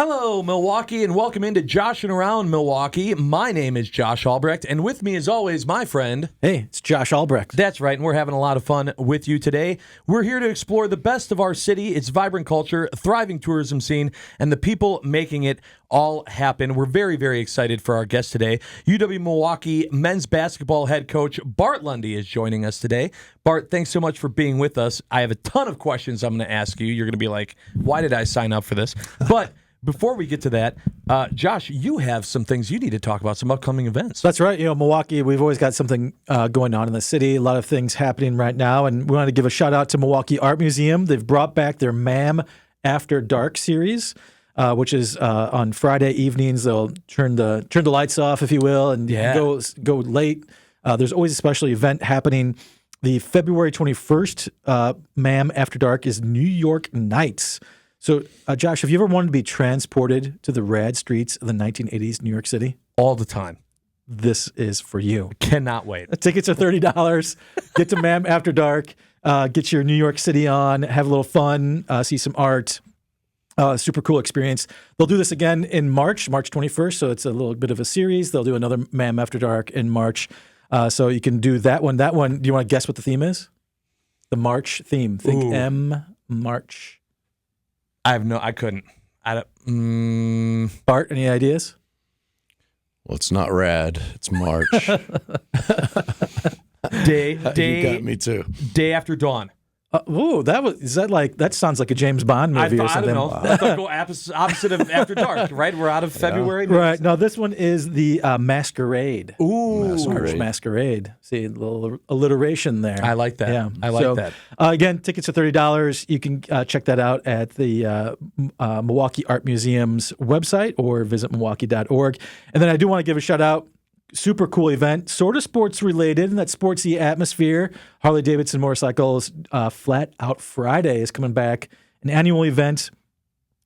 Hello, Milwaukee, and welcome into Joshing Around Milwaukee. My name is Josh Albrecht, and with me, as always, my friend. Hey, it's Josh Albrecht. That's right, and we're having a lot of fun with you today. We're here to explore the best of our city, its vibrant culture, thriving tourism scene, and the people making it all happen. We're very, very excited for our guest today. UW-Milwaukee men's basketball head coach Bart Lundy is joining us today. Bart, thanks so much for being with us. I have a ton of questions I'm going to ask you. You're going to be like, why did I sign up for this? But before we get to that, Josh, you have some things you need to talk about, some upcoming events. That's right. Milwaukee, we've always got something going on in the city, a lot of things happening right now, and we want to give a shout out to Milwaukee Art Museum. They've brought back their Ma'am After Dark series, which is on Friday evenings. They'll turn the lights off, if you will, and go late. There's always a special event happening. The February 21st Ma'am After Dark is New York Nights. So, Josh, have you ever wanted to be transported to the rad streets of the 1980s New York City? All the time. This is for you. Cannot wait. Tickets are $30. Get to Ma'am After Dark. Get your New York City on. Have a little fun. See some art. Super cool experience. They'll do this again in March 21st. So it's a little bit of a series. They'll do another Ma'am After Dark in March. So you can do that one. That one, do you want to guess what the theme is? The March theme. Think M, March. I couldn't. Bart, any ideas? Well, it's not rad. It's March. Day. You got me too. Day After Dawn. That sounds like a James Bond movie or something. I don't know. That's like go opposite of After Dark, right? We're out of February. Yeah. Right. No, this one is the Masquerade. Ooh. Masquerade. See, a little alliteration there. I like that. Yeah. I like that. Again, tickets are $30. You can check that out at the Milwaukee Art Museum's website or visit milwaukee.org. And then I do want to give a shout out. Super cool event, sort of sports related in that sportsy atmosphere. Harley Davidson Motorcycles Flat Out Friday is coming back, an annual event.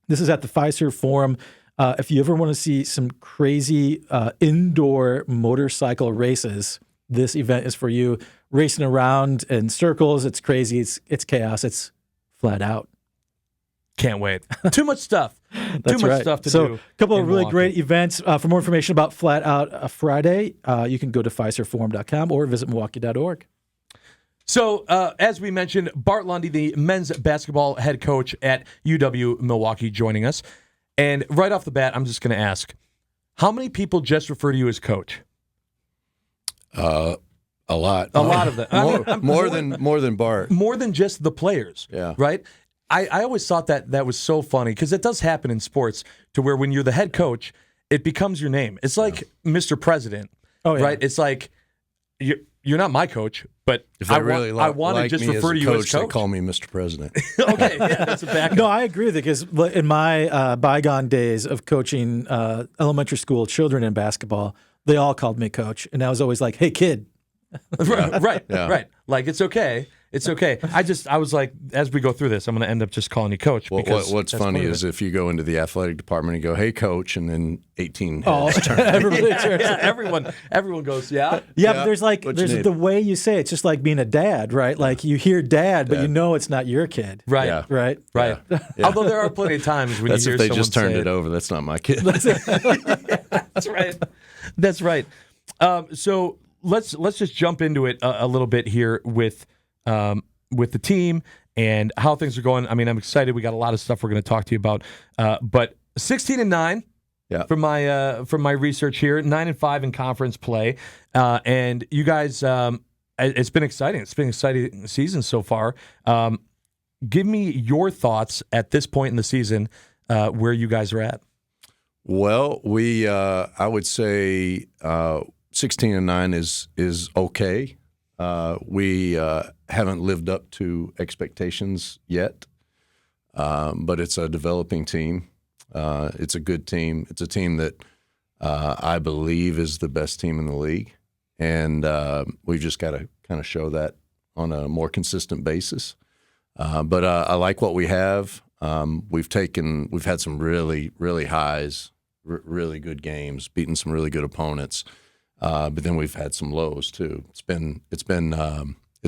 This is at the Fiserv Forum. If you ever want to see some crazy indoor motorcycle races, this event is for you. Racing around in circles, it's crazy, it's chaos, it's flat out. Can't wait. Too much stuff. That's Too much right. stuff to do. So, a couple of really Milwaukee. great events. For more information about Flat Out Friday, you can go to FiserForum.com or visit Milwaukee.org. So, as we mentioned, Bart Lundy, the men's basketball head coach at UW-Milwaukee, joining us. And right off the bat, I'm just going to ask, how many people just refer to you as coach? A lot. A lot of them. More than Bart. More than just the players. Yeah. Right? I always thought that was so funny because it does happen in sports to where when you're the head coach, it becomes your name. It's like Mr. President, right? It's like you're not my coach, but If I really I want to just refer to you as coach. They call me Mr. President. Okay, yeah, that's a backup. No, I agree with it because in my bygone days of coaching elementary school children in basketball, they all called me coach, and I was always like, "Hey, kid." Right. Like it's okay. It's okay. I was like, as we go through this, I'm going to end up just calling you coach. Because What's funny is if you go into the athletic department and go, "Hey, coach," and then 18 heads turn. Everyone goes, yeah. Yeah, but there's the way you say it. It's just like being a dad, right? Like you hear dad, but you know it's not your kid. Right. Yeah. Right. Right. Yeah. Although there are plenty of times when That's you hear if they someone just turned say it over. That's not my kid. That's right. That's right. So let's just jump into it a little bit here with the team and how things are going. I mean, I'm excited. We got a lot of stuff we're going to talk to you about. But 16-9 from my research here, 9-5 in conference play, and you guys, it's been exciting. It's been an exciting season so far. Give me your thoughts at this point in the season where you guys are at. Well, I would say 16-9 is okay. We haven't lived up to expectations yet, but it's a developing team. It's a good team. It's a team that I believe is the best team in the league, and we've just got to kind of show that on a more consistent basis. But I like what we have. We've had some really, really highs, really good games, beaten some really good opponents. But then we've had some lows too. It's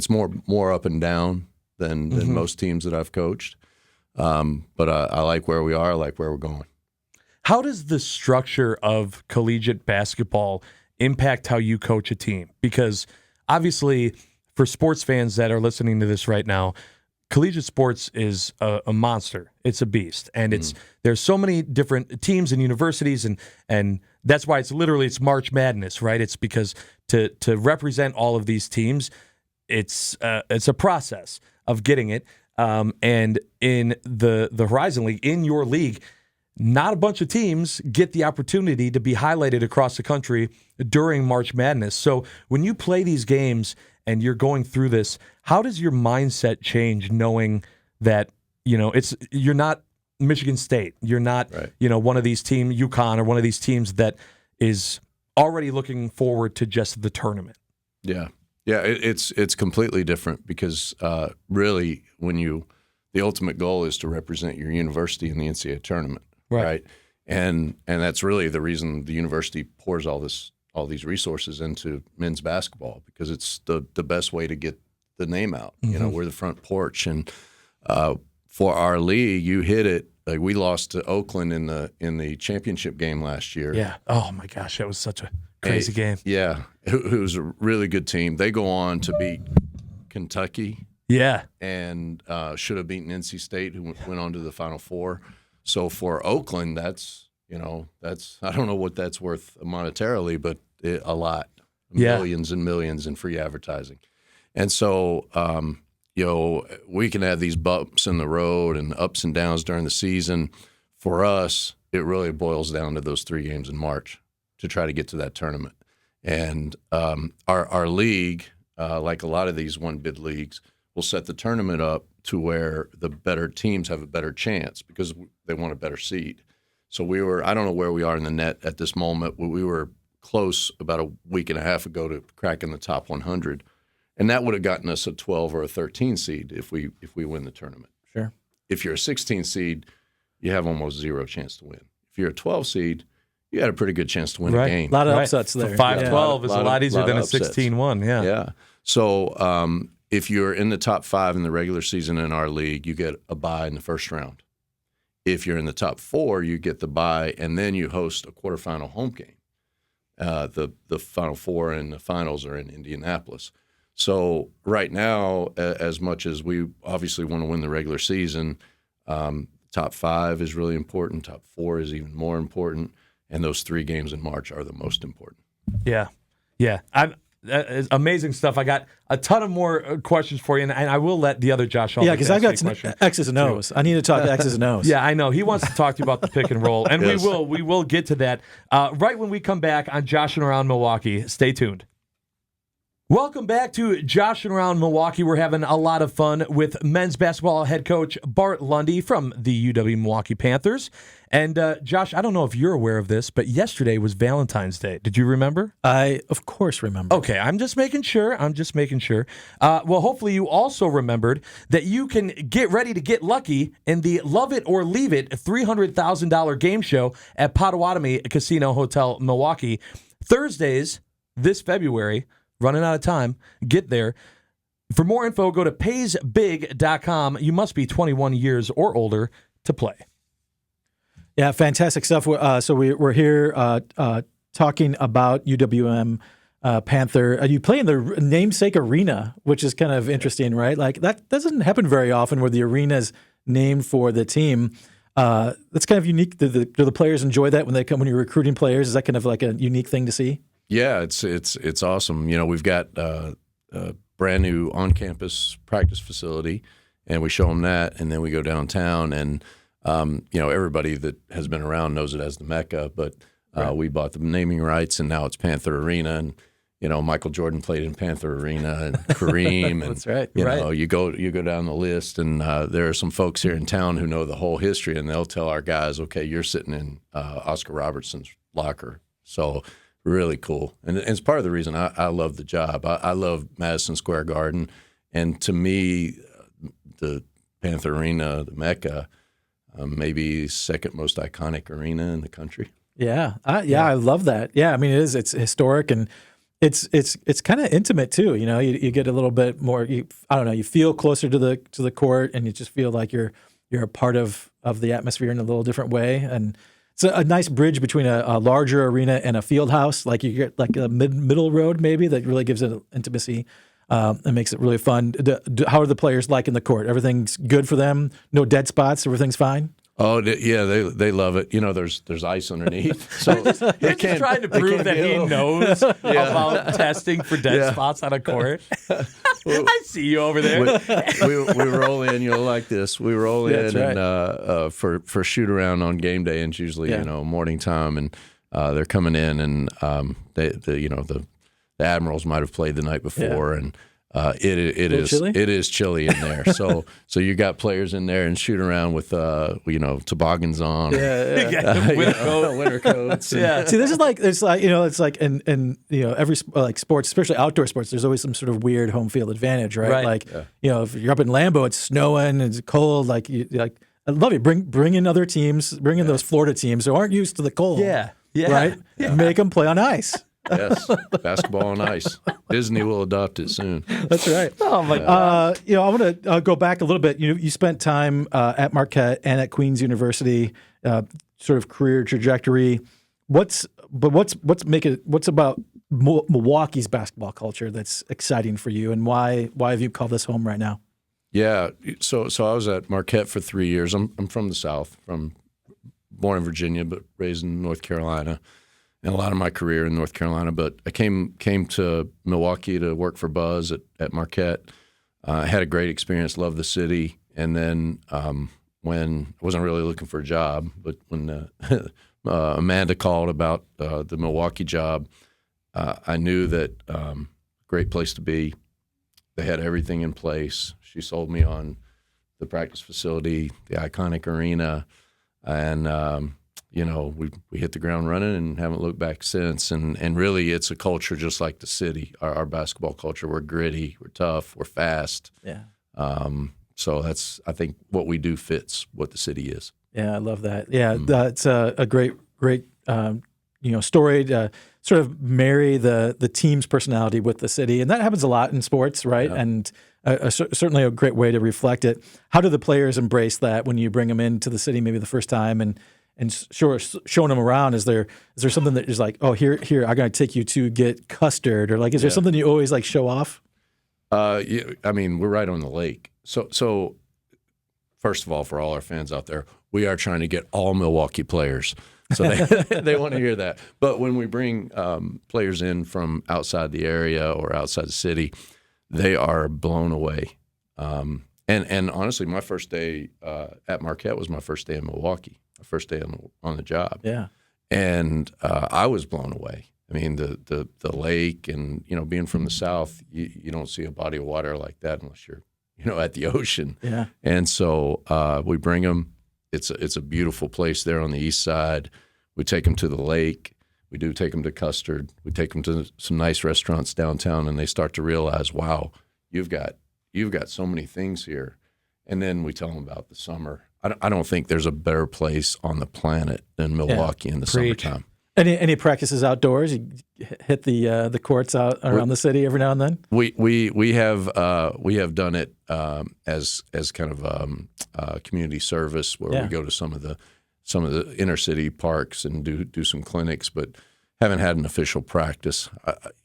more up and down than most teams that I've coached. But I like where we are. I like where we're going. how does the structure of collegiate basketball impact how you coach a team? Because obviously, for sports fans that are listening to this right now, collegiate sports is a monster. It's a beast, and there's so many different teams and universities, and that's why it's March Madness, right? It's because to represent all of these teams, it's a process of getting it. And in the Horizon League, in your league, not a bunch of teams get the opportunity to be highlighted across the country during March Madness. So when you play these games and you're going through this, how does your mindset change knowing that, you're not Michigan State, you're not, one of these teams, UConn, or one of these teams that is already looking forward to just the tournament? Yeah. Yeah, it's completely different because really the ultimate goal is to represent your university in the NCAA tournament, right? And that's really the reason the university pours all these resources into men's basketball, because it's the best way to get the name out. Mm-hmm. We're the front porch, and for our league, you hit it. Like, we lost to Oakland in the championship game last year. Yeah. Oh my gosh, that was such a crazy game. Yeah, who's a really good team. They go on to beat Kentucky. Yeah. And should have beaten NC State, who went on to the Final Four. So for Oakland, that's I don't know what that's worth monetarily, but a lot, millions and millions in free advertising. And so we can have these bumps in the road and ups and downs during the season. For us, it really boils down to those 3 games in March to try to get to that tournament. And our league, like a lot of these one-bid leagues, will set the tournament up to where the better teams have a better chance because they want a better seed. So I don't know where we are in the net at this moment, but we were close about a week and a half ago to cracking the top 100. And that would have gotten us a 12 or a 13 seed if we win the tournament. Sure. If you're a 16 seed, you have almost zero chance to win. If you're a 12 seed, you had a pretty good chance to win a game. A lot of upsets there. 5-12 is a lot easier than a 16-1. Yeah. Yeah. So if you're in the top 5 in the regular season in our league, you get a bye in the first round. If you're in the top 4, you get the bye, and then you host a quarterfinal home game. The Final Four and the finals are in Indianapolis. So right now, as much as we obviously want to win the regular season, top 5 is really important. Top 4 is even more important. And those 3 games in March are the most important. Yeah. Yeah. Amazing stuff. I got a ton of more questions for you, and I will let the other Josh. Yeah, because I got some X's and O's. I need to talk X's and O's. Yeah, I know. He wants to talk to you about the pick and roll, and Yes. we will get to that right when we come back on Joshing Around Milwaukee. Stay tuned. Welcome back to Joshing Around Milwaukee. We're having a lot of fun with men's basketball head coach Bart Lundy from the UW-Milwaukee Panthers. And Josh, I don't know if you're aware of this, but yesterday was Valentine's Day. Did you remember? I, of course, remember. Okay, I'm just making sure. Well, hopefully you also remembered that you can get ready to get lucky in the Love It or Leave It $300,000 game show at Potawatomi Casino Hotel, Milwaukee. Thursdays this February. Running out of time. Get there. For more info, go to paysbig.com. You must be 21 years or older to play. Yeah, fantastic stuff. So we're here talking about UWM Panther. You play in the namesake arena, which is kind of interesting, right? Like, that doesn't happen very often where the arena is named for the team. That's kind of unique. Do the players enjoy that when you're recruiting players? Is that kind of like a unique thing to see? Yeah, it's awesome. We've got a brand new on-campus practice facility, and we show them that, and then we go downtown, and everybody that has been around knows it as the Mecca, but we bought the naming rights, and now it's Panther Arena, and Michael Jordan played in Panther Arena, and Kareem, and That's right. you go down the list, and there are some folks here in town who know the whole history, and they'll tell our guys, okay, you're sitting in Oscar Robertson's locker, so. Really cool. And it's part of the reason I love the job. I love Madison Square Garden. And to me, the Panther Arena, the Mecca, maybe second most iconic arena in the country. Yeah. I love that. Yeah, I mean, it is. It's historic, and it's kind of intimate too. You get a little bit more. You feel closer to the court, and you just feel like you're a part of the atmosphere in a little different way. And It's a nice bridge between a larger arena and a field house. Like you get like a middle road maybe that really gives it intimacy and makes it really fun. How are the players like in the court? Everything's good for them? No dead spots? Everything's fine? Oh yeah, they love it. There's ice underneath, so He's just trying to prove that he knows about testing for dead spots on a court. I see you over there. We roll in, like this. We roll in right. and for shoot around on game day, and it's usually morning time, and they're coming in, and the Admirals might have played the night before, and. It is chilly in there. So you got players in there and shooting around with toboggans on, winter coats. Yeah. See, this is like it's like in every like sports, especially outdoor sports. There's always some sort of weird home field advantage, right? Like if you're up in Lambeau, it's snowing, it's cold. Like I love it. Bring in other teams. Bring in those Florida teams who aren't used to the cold. Yeah. Right. Yeah. Make them play on ice. Yes, basketball on ice. Disney will adopt it soon. That's right. Oh my God! I want to go back a little bit. You spent time at Marquette and at Queen's University, sort of career trajectory. What's about Milwaukee's basketball culture that's exciting for you, and why have you called this home right now? Yeah, so I was at Marquette for 3 years. I'm from the South, born in Virginia, but raised in North Carolina. And a lot of my career in North Carolina, but I came to Milwaukee to work for Buzz at Marquette. I had a great experience, loved the city, and then when I wasn't really looking for a job, but when Amanda called about the Milwaukee job, I knew that great place to be. They had everything in place. She sold me on the practice facility, the iconic arena, and we hit the ground running and haven't looked back since. And really, it's a culture just like the city. Our basketball culture. We're gritty, we're tough, we're fast. Yeah. So that's, I think, what we do fits what the city is. Yeah, I love that. Yeah, that's a great story to sort of marry the team's personality with the city, and that happens a lot in sports, right? Yeah. And certainly a great way to reflect it. How do the players embrace that when you bring them into the city, maybe the first time, and showing them around? Is there something that is like, oh, here, I'm going to take you to get custard, or like, is there something you always like show off? Yeah, I mean, we're right on the lake. So first of all, for all our fans out there, we are trying to get all Milwaukee players. So they want to hear that. But when we bring players in from outside the area or outside the city, they are blown away. And honestly, my first day at Marquette was my first day in Milwaukee. My first day on the job. Yeah. And I was blown away. I mean, the lake and, being from the South, you don't see a body of water like that unless you're, at the ocean. Yeah. And so we bring them. It's a beautiful place there on the east side. We take them to the lake. We do take them to Custard. We take them to some nice restaurants downtown, and they start to realize, wow, you've got so many things here. And then we tell them about the summer. I don't think there's a better place on the planet than Milwaukee in the summertime. Any practices outdoors? You hit the courts out around the city every now and then. We have done it as kind of community service where we go to some of the inner city parks and do some clinics, but haven't had an official practice.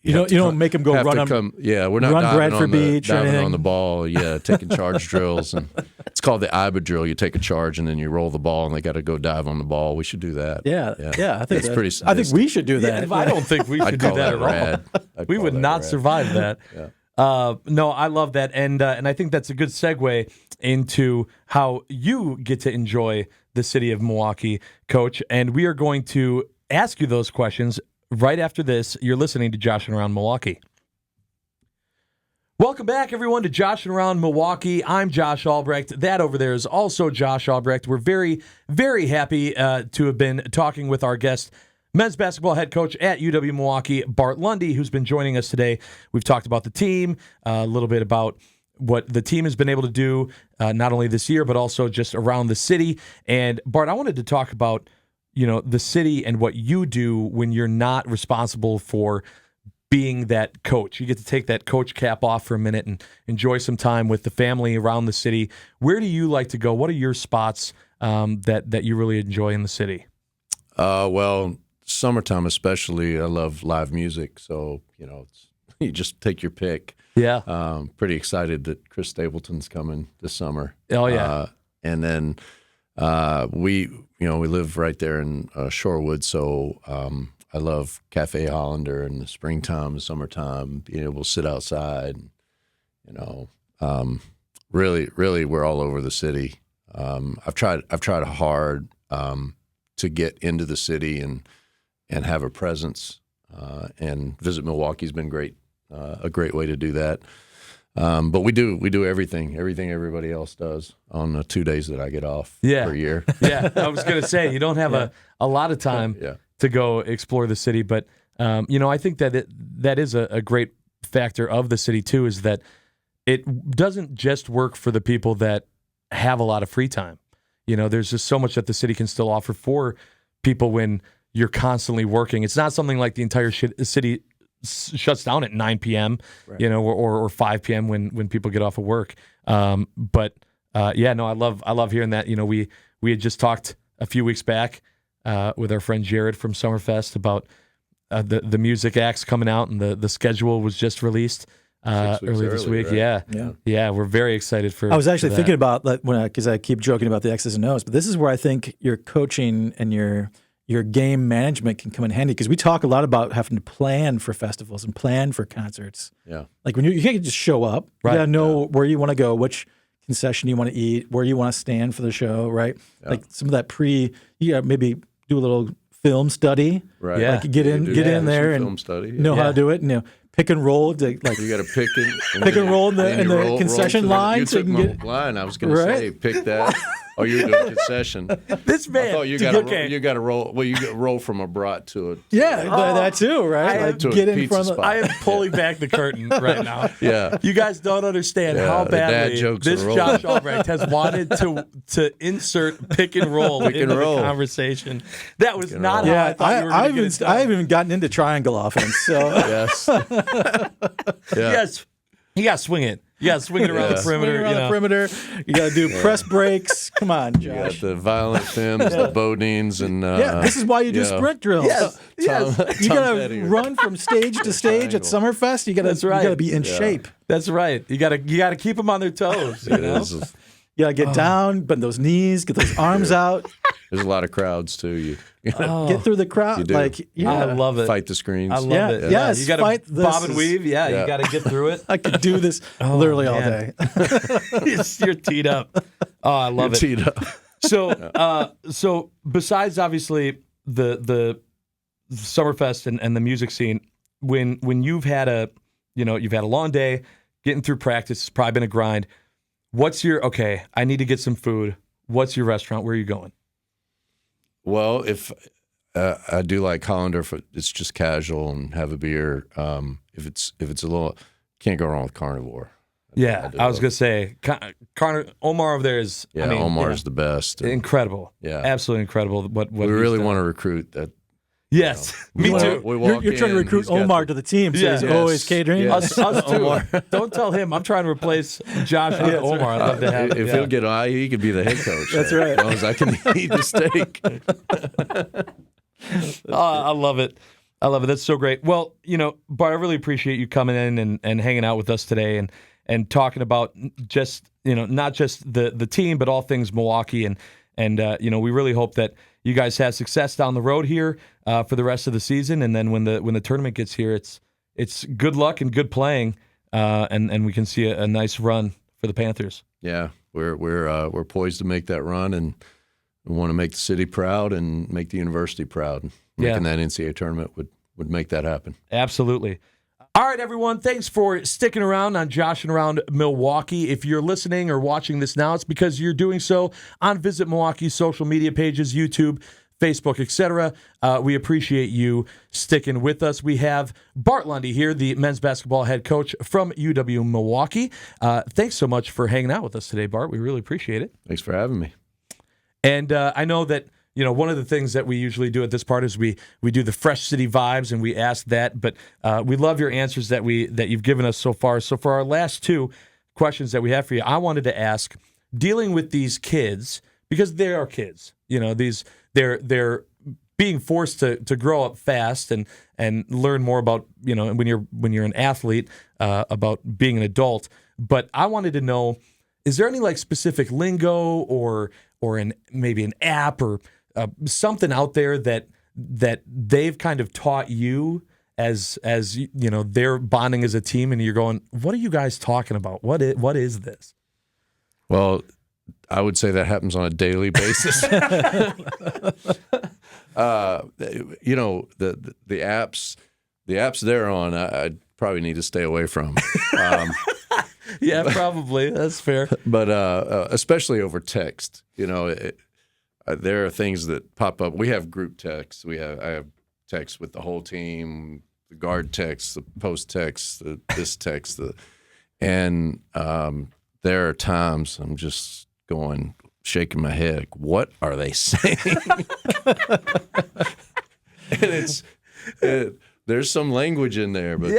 You don't make them go run them. Yeah, we're not diving on the ball. Yeah, taking charge drills, and it's called the IBA drill. You take a charge and then you roll the ball, and they got to go dive on the ball. We should do that. Yeah. I think it's pretty sadistic. I think we should do that. Yeah, I don't think we should do that at all. We would not survive that. Yeah. No, I love that, and I think that's a good segue into how you get to enjoy the city of Milwaukee, Coach. And we are going to ask you those questions right after this. You're listening to Joshing Around Milwaukee. Welcome back, everyone, to Joshing Around Milwaukee. I'm Josh Albrecht. That over there is also Josh Albrecht. We're very, very happy to have been talking with our guest, men's basketball head coach at UW-Milwaukee, Bart Lundy, who's been joining us today. We've talked about the team, a little bit about what the team has been able to do, not only this year, but also just around the city. And, Bart, I wanted to talk about the city and what you do when you're not responsible for being that coach. You get to take that coach cap off for a minute and enjoy some time with the family around the city. Where do you like to go? What are your spots that you really enjoy in the city? Well, summertime especially, I love live music. So, you just take your pick. Yeah. Pretty excited that Chris Stapleton's coming this summer. Oh, yeah. And then we live right there in Shorewood, so I love Cafe Hollander in the springtime, summertime, being able to sit outside. Really, really, we're all over the city. I've tried hard to get into the city and have a presence. And Visit Milwaukee's been great, a great way to do that. But we do everything everybody else does on the 2 days that I get off per year. Yeah, I was going to say, you don't have a lot of time to go explore the city, but I think that is a great factor of the city too, is that it doesn't just work for the people that have a lot of free time. There's just so much that the city can still offer for people when you're constantly working. It's not something like the entire city shuts down at 9 p.m., right, or 5 p.m. when people get off of work. I love hearing that. We had just talked a few weeks back with our friend Jared from Summerfest about the music acts coming out, and the schedule was just released earlier this week. Right? Yeah, we're very excited for. I was actually for thinking about that because I keep joking about the X's and O's, but this is where I think your coaching and your game management can come in handy, because we talk a lot about having to plan for festivals and plan for concerts. Yeah, like when you can't just show up. Right. You gotta know where you want to go, which concession you want to eat, where you want to stand for the show, right? Yeah. Like some of that you gotta maybe do a little film study, right? Yeah, like get in there and film study, know how to do it, and pick and roll. You got to pick and roll in the concession line. You took my line. I was going to say pick that. Oh, you're doing concession. This man. I thought you got to roll. Well, you roll from a brat to a. That too, right? Get in front of. I am pulling back the curtain right now. Yeah, you guys don't understand how badly this Josh Albrecht has wanted to insert pick and roll into the conversation. That was not how I thought you were going to get it done. I haven't even gotten into triangle offense. So yes, yes, you got to swing it. You got to swing it around the perimeter. The perimeter. You got to do press breaks. Come on, Josh. You got the violent Fims, the Bodines, and this is why you do sprint drills. Yes. You got to run from stage to stage at Summerfest. You got to be in shape. That's right. You got to keep them on their toes. You got to get down, bend those knees, get those arms out. There's a lot of crowds too. Get through the crowd. I love it. Fight the screens. I love it. Yes, you got to bob and weave. You got to get through it. I could do this literally all day. You're teed up. Oh, I love it. Teed up. So besides obviously the Summerfest and the music scene, when you've had a long day, getting through practice, it's probably been a grind. What's your I need to get some food. What's your restaurant? Where are you going? Well, if I do like Hollander, if it's just casual and have a beer. If it's a little, can't go wrong with carnivore. I was gonna say Omar over there is. Omar is the best. Incredible. Yeah, absolutely incredible. What we really want to recrete that. Yes, me too. You're trying to recruit Omar to the team, so he's always catering. Us too. Don't tell him. I'm trying to replace Josh with Omar. I'd love to have him. If he'll get he could be the head coach. That's right. As long as I can eat the steak. I love it. That's so great. Well, Bart, I really appreciate you coming in and hanging out with us today and talking about just not just the team, but all things Milwaukee and we really hope that you guys have success down the road here for the rest of the season, and then when the tournament gets here, it's good luck and good playing, and we can see a nice run for the Panthers. Yeah, we're poised to make that run, and we want to make the city proud and make the university proud. Making that NCAA tournament would make that happen. Absolutely. All right, everyone, thanks for sticking around on Joshing Around Milwaukee. If you're listening or watching this now, it's because you're doing so on Visit Milwaukee's social media pages, YouTube, Facebook, etc. We appreciate you sticking with us. We have Bart Lundy here, the men's basketball head coach from UW-Milwaukee. Thanks so much for hanging out with us today, Bart. We really appreciate it. Thanks for having me. And I know that one of the things that we usually do at this part is we do the Fresh City vibes, and we ask that. But we love your answers that you've given us so far. So for our last two questions that we have for you, I wanted to ask, dealing with these kids, because they are kids, they're being forced to grow up fast and learn more about, when you're an athlete, about being an adult. But I wanted to know, is there any like specific lingo or maybe an app or something out there that they've kind of taught you as they're bonding as a team, and you're going, what are you guys talking about? What is this? Well, I would say that happens on a daily basis. The apps they're on, I probably need to stay away from. Yeah, probably. That's fair. But especially over text, there are things that pop up. We have group texts. I have texts with the whole team, the guard text, the post text, this text, and there are times I'm just shaking my head. Like, what are they saying? And there's some language in there, but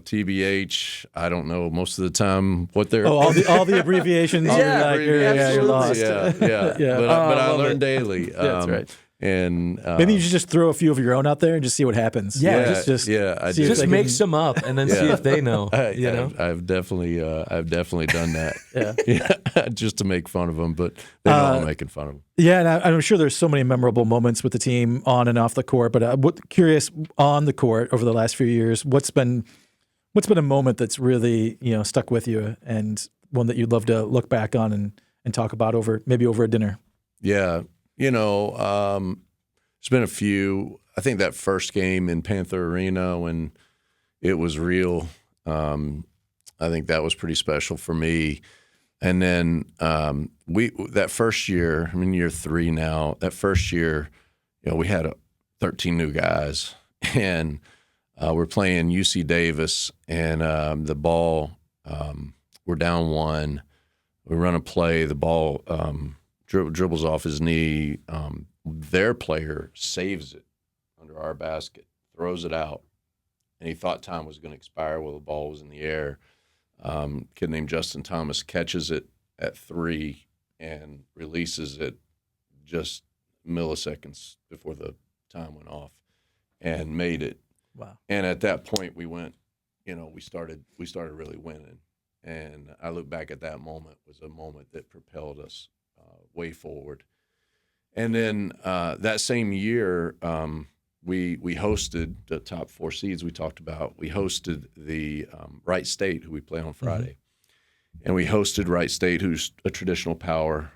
TBH, I don't know most of the time what they're. Oh, all the abbreviations. You're lost. Yeah. But I learn daily. That's right. And maybe you should just throw a few of your own out there and just see what happens. Just make some up and then see if they know. I've definitely done that. Just to make fun of them, but they know I'm making fun of them. Yeah, and I'm sure there's so many memorable moments with the team on and off the court. But curious, on the court over the last few years, what's been a moment that's really stuck with you, and one that you'd love to look back on and talk about over a dinner? Yeah. There's been a few. I think that first game in Panther Arena when it was real, I think that was pretty special for me. And then that first year, I'm in year 3 now. That first year, we had 13 new guys, and we're playing UC Davis, and the ball, we're down 1. We run a play. The ball dribbles off his knee. Their player saves it under our basket, throws it out, and he thought time was going to expire while the ball was in the air. Kid named Justin Thomas catches it at 3 and releases it just milliseconds before the time went off and made it. Wow. And at that point we went, we started really winning. And I look back at that moment was a moment that propelled us way forward. And then that same year, we hosted the top 4 seeds we talked about. We hosted the Wright State, who we play on Friday. And we hosted Wright State, who's a traditional power.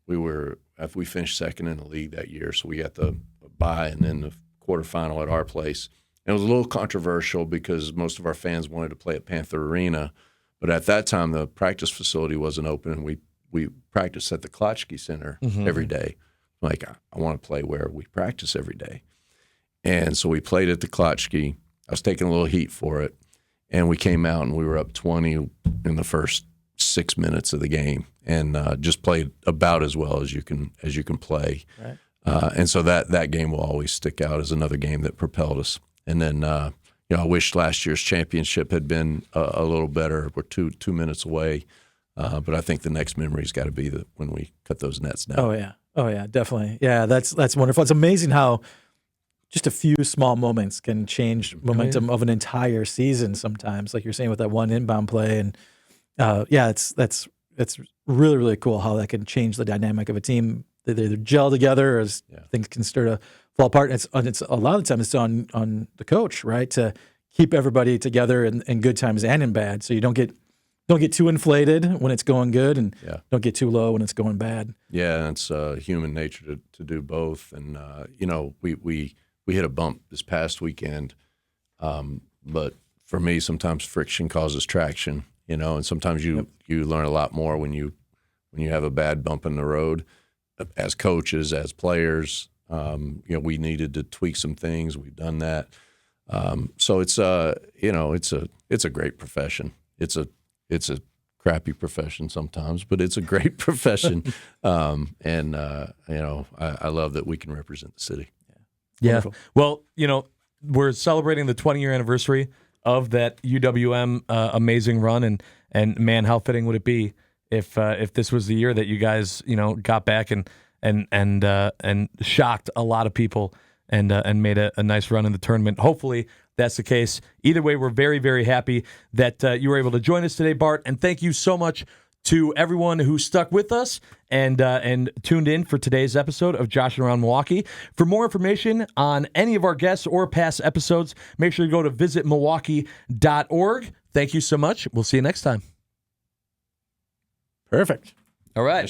We finished second in the league that year, so we got the bye and then the quarterfinal at our place. And it was a little controversial because most of our fans wanted to play at Panther Arena. But at that time, the practice facility wasn't open, and we practiced at the Klotchke Center every day. Like, I want to play where we practice every day. And so we played at the Klotchke. I was taking a little heat for it. And we came out, and we were up 20 in the first 6 minutes of the game, and just played about as well as you can play. Right. And so that game will always stick out as another game that propelled us. And then I wish last year's championship had been a little better. We're two minutes away, but I think the next memory's got to be when we cut those nets down. Oh yeah, definitely. Yeah, that's wonderful. It's amazing how just a few small moments can change momentum of an entire season. Sometimes, like you're saying with that one inbound play, and that's really, really cool how that can change the dynamic of a team. They either gel together, or as things can start to fall apart. And it's a lot of the time it's on the coach, right, to keep everybody together in good times and in bad, so you don't get too inflated when it's going good, and don't get too low when it's going bad. Yeah, it's human nature to do both. And we hit a bump this past weekend, but for me, sometimes friction causes traction. And sometimes you learn a lot more when you have a bad bump in the road. As coaches, as players, we needed to tweak some things. We've done that. So it's a great profession. It's a crappy profession sometimes, but it's a great profession. And I love that we can represent the city. Yeah. Well, we're celebrating the 20-year anniversary of that UWM amazing run, and man, how fitting would it be if this was the year that you guys got back and and shocked a lot of people and made a nice run in the tournament. Hopefully that's the case. Either way, we're very, very happy that you were able to join us today, Bart, and thank you so much to everyone who stuck with us and tuned in for today's episode of Joshing Around Milwaukee. For more information on any of our guests or past episodes, make sure you go to visitmilwaukee.org. Thank you so much. We'll see you next time. Perfect. All right.